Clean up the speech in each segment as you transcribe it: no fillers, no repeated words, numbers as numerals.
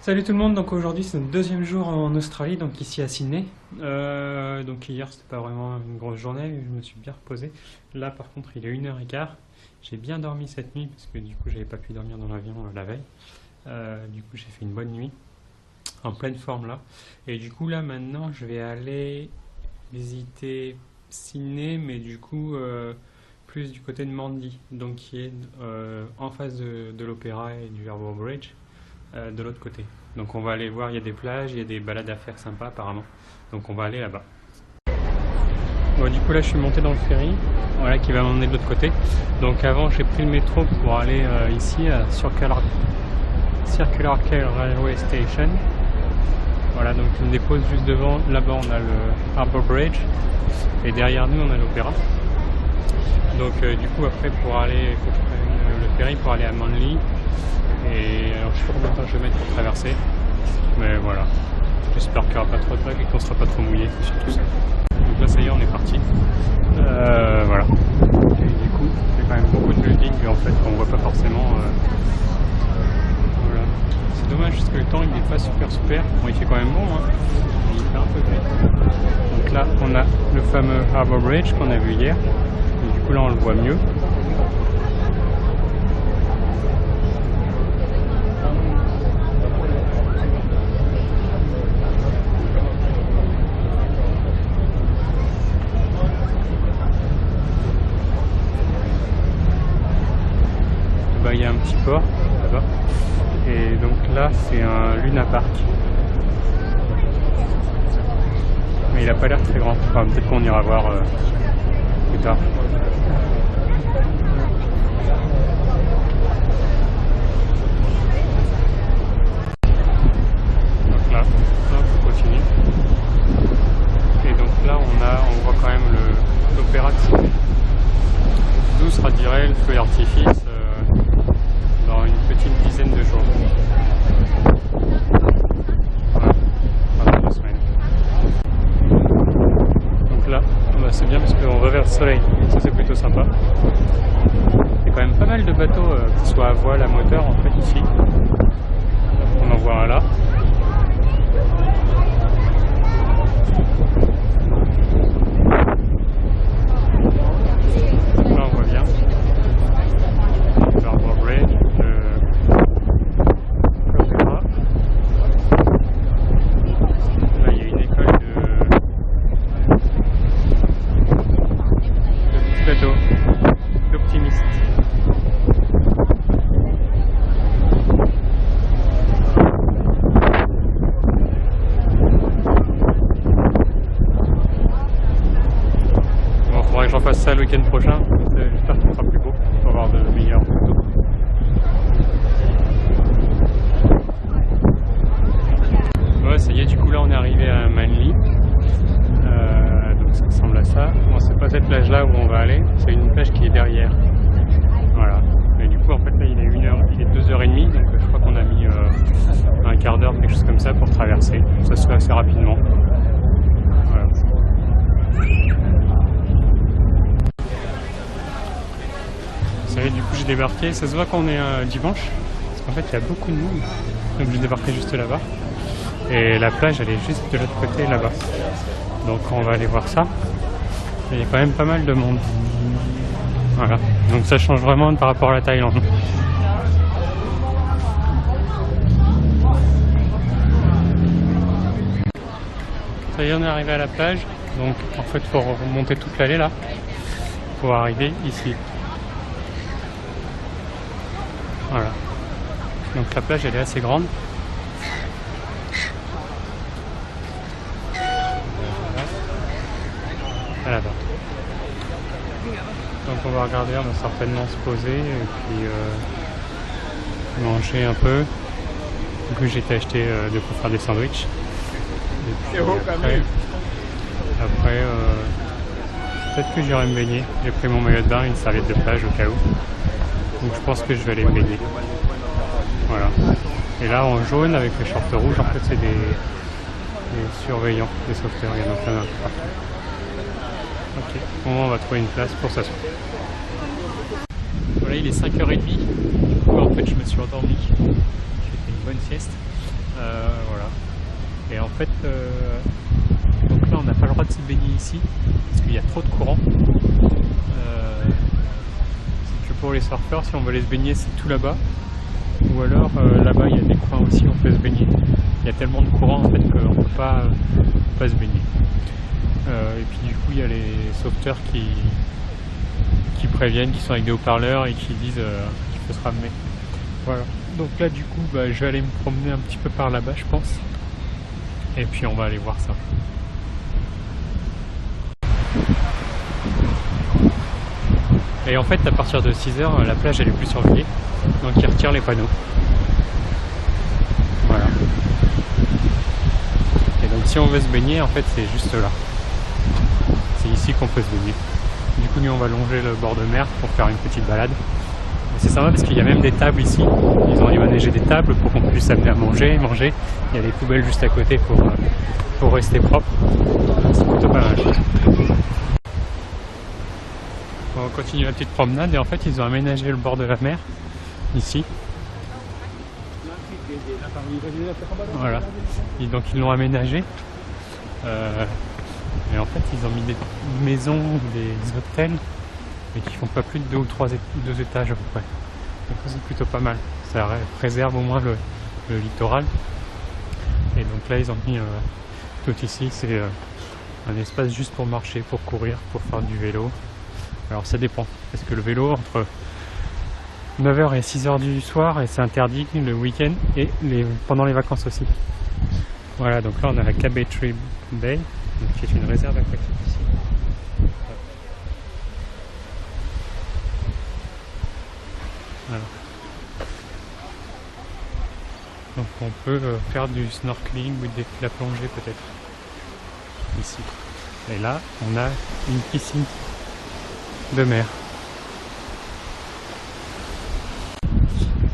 Salut tout le monde, donc aujourd'hui c'est notre deuxième jour en Australie, donc ici à Sydney. Donc hier c'était pas vraiment une grosse journée, je me suis bien reposé. Là par contre il est 1h15, j'ai bien dormi cette nuit parce que du coup j'avais pas pu dormir dans l'avion la veille. Du coup j'ai fait une bonne nuit, en pleine forme là. Et du coup là maintenant je vais aller visiter Sydney, mais du coup plus du côté de Mandy, donc qui est en face de l'opéra et du Harbour Bridge. De l'autre côté. Donc on va aller voir, il y a des plages, il y a des balades à faire sympas apparemment. Donc on va aller là-bas. Bon, du coup là je suis monté dans le ferry, voilà, qui va m'emmener de l'autre côté. Donc avant j'ai pris le métro pour aller ici à Circular Quay Railway Station. Voilà, donc il me dépose juste devant, là-bas on a le Harbour Bridge et derrière nous on a l'opéra. Donc du coup après pour aller, il faut que je prenne le ferry pour aller à Manly. Et alors je sais pas combien de temps je vais mettre pour traverser, mais voilà, j'espère qu'il n'y aura pas trop de vagues et qu'on ne sera pas trop mouillé, c'est surtout ça. Donc là ça y est, on est parti. Voilà. Et du coup, il y a quand même beaucoup de buildings en fait qu'on voit pas forcément. Voilà. C'est dommage parce que le temps il n'est pas super. Bon, il fait quand même bon, hein. Il fait un peu gris. Donc là on a le fameux Harbour Bridge qu'on a vu hier. Et du coup là on le voit mieux. Il y a un petit port là-bas et donc là c'est un Luna Park, mais il a pas l'air très grand, enfin, peut-être qu'on ira voir plus tard. Donc là on continue et donc là on voit quand même l'opéra de Sydney, d'où sera dirait le feu d'artifice dans une petite dizaine de jours. Voilà, pendant 2 semaines. Donc là, bah c'est bien parce qu'on va vers le soleil, ça c'est plutôt sympa. Il y a quand même pas mal de bateaux, que ce soit à voile, à moteur en fait ici. On en voit un là. Là on voit bien. L'optimiste. Bon, faudrait que j'en fasse ça le week-end prochain. J'espère qu'il sera plus beau pour avoir de meilleures photos. Ouais, ça y est, du coup là on est arrivé à Manly. Donc ça ressemble à ça. Bon, c'est pas cette plage là où on va aller, c'est une plage qui est derrière. Voilà. Et du coup en fait là il est 2h30, donc je crois qu'on a mis un quart d'heure, quelque chose comme ça pour traverser. Ça se fait assez rapidement. Voilà. Ça y est, du coup j'ai débarqué, ça se voit qu'on est dimanche, parce qu'en fait il y a beaucoup de monde. Donc j'ai débarqué juste là-bas. Et la plage elle est juste de l'autre côté là-bas. Donc on va aller voir ça. Il y a quand même pas mal de monde. Voilà. Donc ça change vraiment par rapport à la Thaïlande. Ça y est, on est arrivé à la plage. Donc en fait il faut remonter toute l'allée là pour arriver ici. Voilà. Donc la plage elle est assez grande. Là-bas. Donc on va regarder, on va certainement se poser et puis manger un peu. Du coup j'ai été acheter de quoi faire des sandwichs. Et puis après peut-être que j'irai me baigner. J'ai pris mon maillot de bain et une serviette de plage au cas où. Donc je pense que je vais aller me baigner. Voilà. Et là en jaune avec les shorts rouges, en fait c'est des surveillants, des sauveteurs, il y en a plein d'un peu partout. Ok, bon, on va trouver une place pour s'asseoir. Voilà, il est 5h30. Du coup, en fait, je me suis endormi. J'ai fait une bonne sieste. Voilà. Et en fait, donc là on n'a pas le droit de se baigner ici parce qu'il y a trop de courant. C'est que pour les surfeurs, si on veut aller se baigner, c'est tout là-bas. Ou alors là-bas il y a des coins aussi où on peut se baigner. Il y a tellement de courant en fait qu'on ne peut pas se baigner. Et puis du coup il y a les sauveteurs qui préviennent, qui sont avec des haut-parleurs et qui disent qu'il faut se ramener. Voilà. Donc là du coup je vais aller me promener un petit peu par là-bas je pense. Et puis on va aller voir ça. Et en fait à partir de 6 h la plage elle est plus surveillée. Donc ils retirent les panneaux. Voilà. Et donc si on veut se baigner en fait c'est juste là. C'est ici qu'on peut se baigner. Du coup nous on va longer le bord de mer pour faire une petite balade. C'est sympa parce qu'il y a même des tables ici. Ils ont aménagé des tables pour qu'on puisse s'amener à manger. Il y a des poubelles juste à côté pour rester propre. C'est plutôt pas mal. On continue la petite promenade et en fait ils ont aménagé le bord de la mer ici. Voilà. Et donc ils l'ont aménagé. Et en fait ils ont mis des maisons, des hôtels, mais qui font pas plus de 2 ou 2 étages à peu près. Donc c'est plutôt pas mal. Ça préserve au moins le littoral. Et donc là ils ont mis tout ici, c'est un espace juste pour marcher, pour courir, pour faire du vélo. Alors ça dépend, parce que le vélo entre 9 h et 6 h du soir, et c'est interdit le week-end et pendant les vacances aussi. Voilà, donc là on a la Cabetry Bay, qui est une réserve aquatique ici. Voilà. Donc on peut faire du snorkeling ou de la plongée peut-être ici. Et là on a une piscine de mer.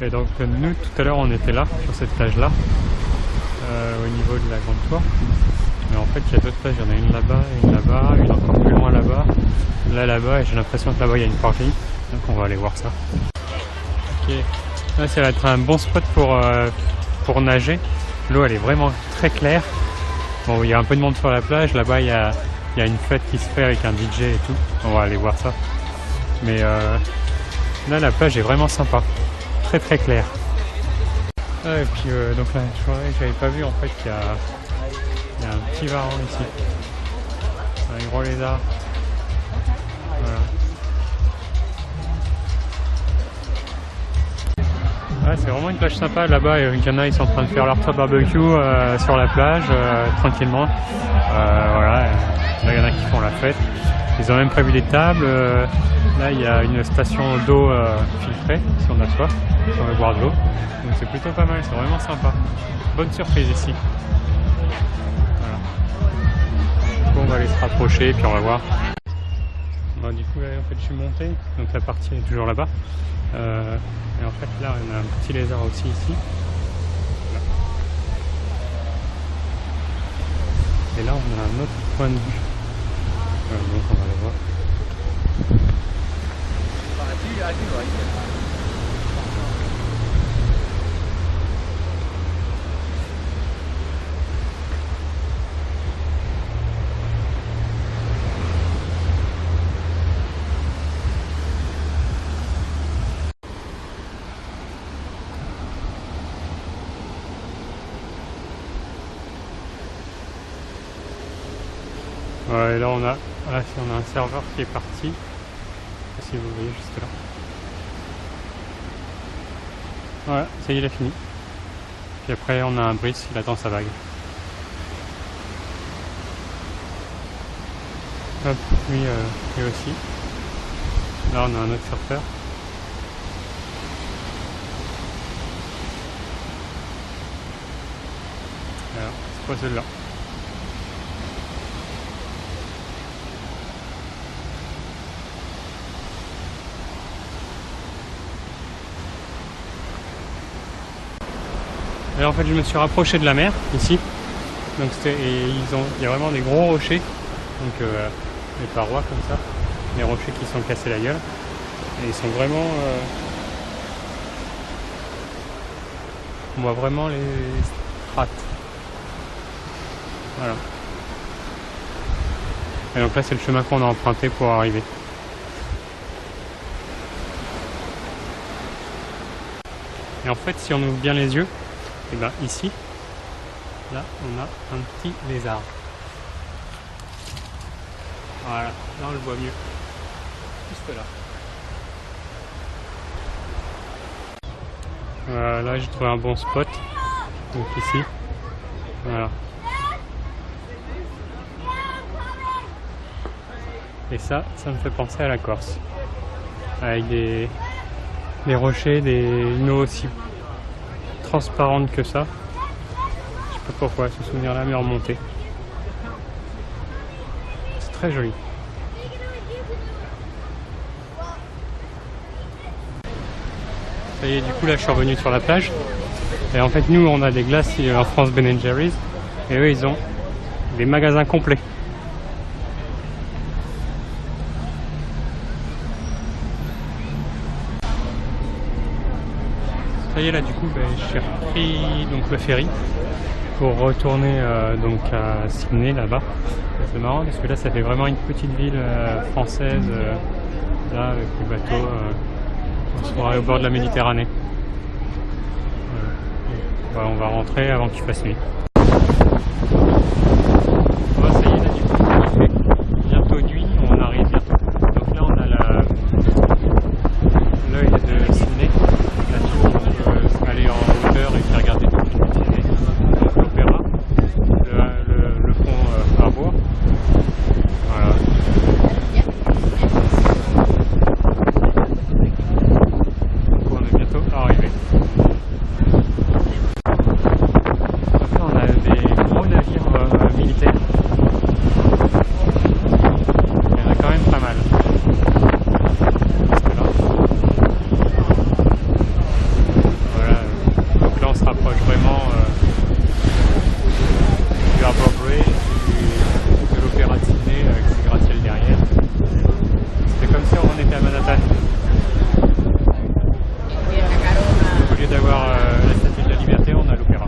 Et donc nous tout à l'heure on était là sur cette plage là au niveau de la grande tour, mais en fait il y a d'autres plages, il y en a une là-bas, une là-bas, une encore plus loin là-bas, là-bas, et j'ai l'impression que là-bas il y a une partie, donc on va aller voir ça. Ok, là ça va être un bon spot pour nager. L'eau elle est vraiment très claire. Bon, il y a un peu de monde sur la plage, là-bas il y a une fête qui se fait avec un DJ et tout, on va aller voir ça. Mais là la plage est vraiment sympa, très très claire. Ah, et puis donc là j'avais pas vu en fait qu'il y a un petit varan ici, un gros lézard. Voilà. Ouais, c'est vraiment une plage sympa là-bas. Il y en a, ils sont en train de faire leur top barbecue sur la plage tranquillement. Voilà. Là il y en a qui font la fête. Ils ont même prévu des tables. Là il y a une station d'eau filtrée si on a soif, si on veut boire de l'eau. Donc c'est plutôt pas mal, c'est vraiment sympa. Bonne surprise ici. Voilà. Bon, on va aller se rapprocher et puis on va voir. Bon, du coup là en fait je suis monté, donc la partie est toujours là-bas. Et en fait là on a un petit lézard aussi ici. Voilà. Et là on a un autre point de vue. Donc on va aller voir. Ouais, et là on a un serveur qui est parti. Je sais pas si vous voyez juste là. Voilà, ça y est, il a fini. Puis après on a un Brice, il attend sa vague. Hop, lui aussi. Là on a un autre surfeur. Alors, c'est pas celui-là. Et en fait je me suis rapproché de la mer ici, donc il y a vraiment des gros rochers, donc des parois comme ça, des rochers qui sont cassés la gueule, et ils sont vraiment, on voit vraiment Pontefract. Voilà. Et donc là c'est le chemin qu'on a emprunté pour arriver. Et en fait si on ouvre bien les yeux, et ben ici, là on a un petit lézard. Voilà, là on le voit mieux. Juste là. Voilà, là j'ai trouvé un bon spot. Donc ici. Voilà. Et ça me fait penser à la Corse. Avec des rochers, une eau aussi transparente que ça. Je sais pas pourquoi ce souvenir-là m'est remonté. C'est très joli. Ça y est, du coup là je suis revenu sur la plage. Et en fait nous on a des glaces en France, Ben & Jerry's. Et eux ils ont des magasins complets. Ça y est là du coup j'ai repris donc le ferry pour retourner donc à Sydney là-bas. C'est marrant parce que là ça fait vraiment une petite ville française là avec le bateau on sera au bord de la Méditerranée. Voilà, on va rentrer avant qu'il fasse nuit. Voilà, ça y est là du coup il fait bientôt nuit, on arrive bientôt. Donc là on a l'œil de Sydney. La tour, on peut aller en hauteur et faire regarder toute Sydney. Donc l'opéra, le pont Harbour. Voilà. Donc on est bientôt arrivé. Après on a des gros navires militaires. Il y en a quand même pas mal. Là on se rapproche vraiment du Harbour Bridge, de l'Opéra de Sydney avec ses gratte-ciel derrière. C'était comme si on était à Manhattan. Donc, au lieu d'avoir la Statue de la Liberté, on a l'Opéra.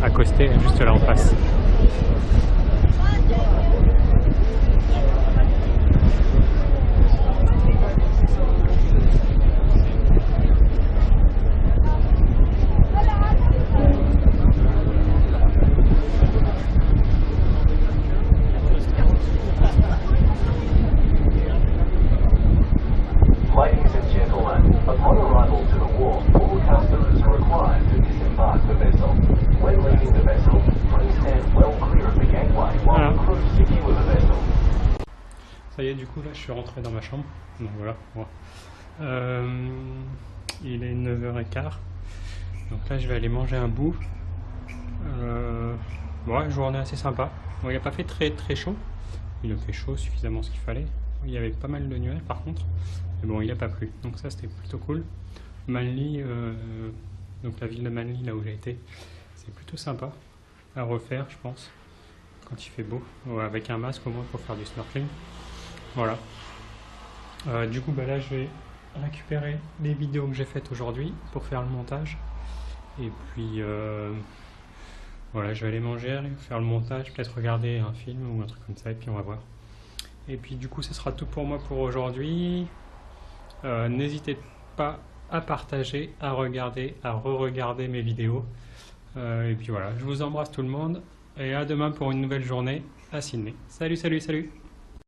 Accosté juste là en face. Ladies and gentlemen, upon arrival to the wharf, all customers are required to disembark the vessel. When leaving the vessel, please stand well clear of the gangway while the crew secure the vessel. Ça y est, du coup là je suis rentré dans ma chambre. Donc voilà. Bon. Il est 9h15. Donc là je vais aller manger un bout. Bon, journée assez sympa. Bon, il n'a pas fait très chaud. Il a fait chaud, suffisamment ce qu'il fallait. Il y avait pas mal de nuages par contre. Mais bon, il n'a pas plu. Donc ça c'était plutôt cool. Manly, donc la ville de Manly là où j'ai été, c'est plutôt sympa à refaire je pense. Quand il fait beau. Ouais, avec un masque au moins pour faire du snorkeling. Voilà. Du coup là je vais récupérer les vidéos que j'ai faites aujourd'hui pour faire le montage. Et puis voilà, je vais aller manger, faire le montage, peut-être regarder un film ou un truc comme ça et puis on va voir. Et puis du coup ce sera tout pour moi pour aujourd'hui. N'hésitez pas à partager, à regarder, à re-regarder mes vidéos. Et puis voilà, je vous embrasse tout le monde et à demain pour une nouvelle journée à Sydney. Salut, salut, salut!